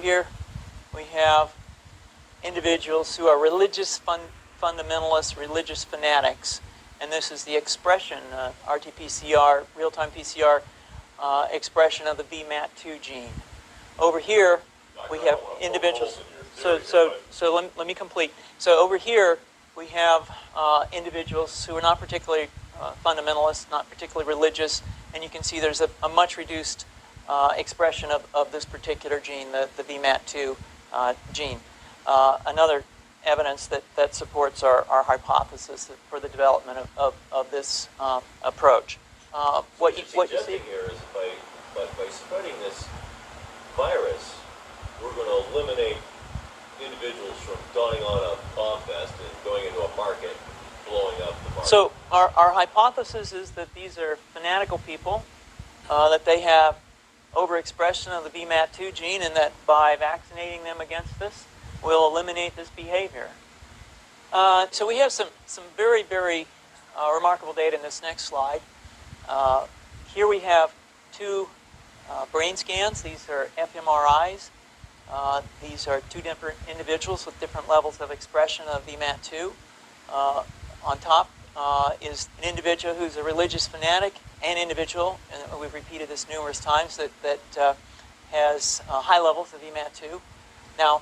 Here we have individuals who are religious fundamentalists, religious fanatics, and this is the expression, RT-PCR, real-time PCR expression of the VMAT2 gene. Over here we have individuals. So let me complete. So over here we have individuals who are not particularly fundamentalist, not particularly religious, and you can see there's a much reduced expression of this particular gene, the VMAT2 gene. Another evidence that supports our hypothesis for the development of this approach. What you see here is by spreading this virus, we're going to eliminate individuals from dawning on a bomb vest and going into a market, blowing up the market. So our hypothesis is that these are fanatical people, that they have overexpression of the VMAT2 gene, and that by vaccinating them against this, we'll eliminate this behavior. So we have some very, very remarkable data in this next slide. Here we have two brain scans. These are fMRIs. These are two different individuals with different levels of expression of VMAT2. On top is an individual who's a religious fanatic, an individual, and we've repeated this numerous times, that has high levels of VMAT2. Now,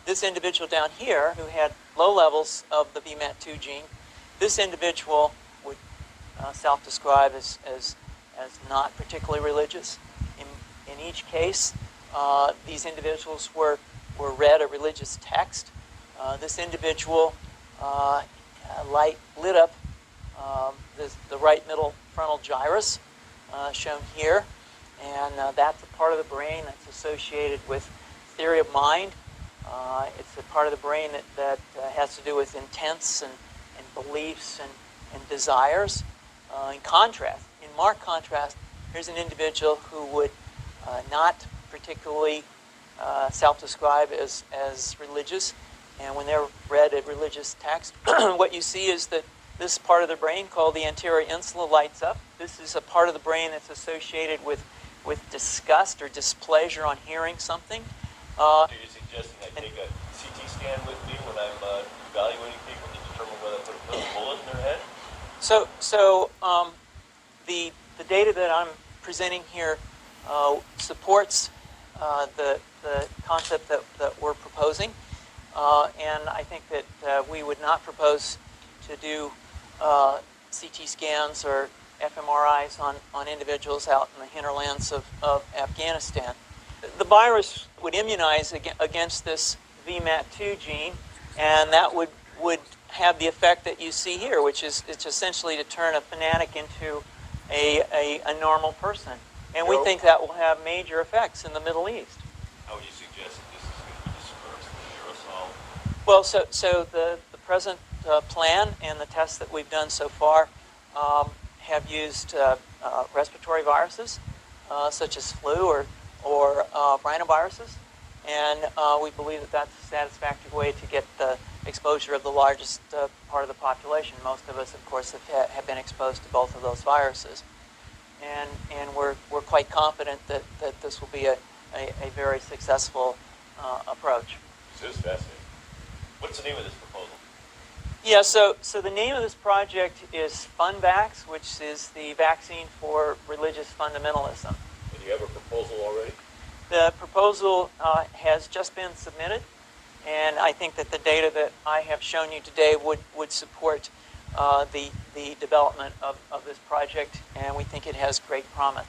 this individual down here who had low levels of the VMAT2 gene, this individual would self-describe as not particularly religious. In each case, these individuals were read a religious text. This individual lit up the right middle frontal gyrus, shown here, and that's a part of the brain that's associated with theory of mind. It's a part of the brain that has to do with intents and beliefs and desires. In marked contrast, here's an individual who would not particularly self-describe as religious, and when they're read a religious text, what you see is that this part of the brain called the anterior insula lights up. This is a part of the brain that's associated with disgust or displeasure on hearing something. So you're suggesting I take a CT scan with me when I'm evaluating people to determine whether I put a bullet in their head? So the data that I'm presenting here supports the concept that we're proposing, and I think that we would not propose to do CT scans or fMRIs on individuals out in the hinterlands of Afghanistan. The virus would immunize against this VMAT2 gene, and that would have the effect that you see here, which is it's essentially to turn a fanatic into a normal person. And we think that will have major effects in the Middle East. How would you suggest that this is going to be dispersed in the aerosol? Well, so the present plan and the tests that we've done so far have used respiratory viruses, such as flu or rhinoviruses, and we believe that that's a satisfactory way to get the exposure of the largest part of the population. Most of us, of course, have been exposed to both of those viruses, and we're quite confident that this will be a very successful approach. This is fascinating. What's the name of this proposal? Yeah, so the name of this project is FunVax, which is the vaccine for religious fundamentalism. And you have a proposal already? The proposal has just been submitted, and I think that the data that I have shown you today would support the development of this project, and we think it has great promise.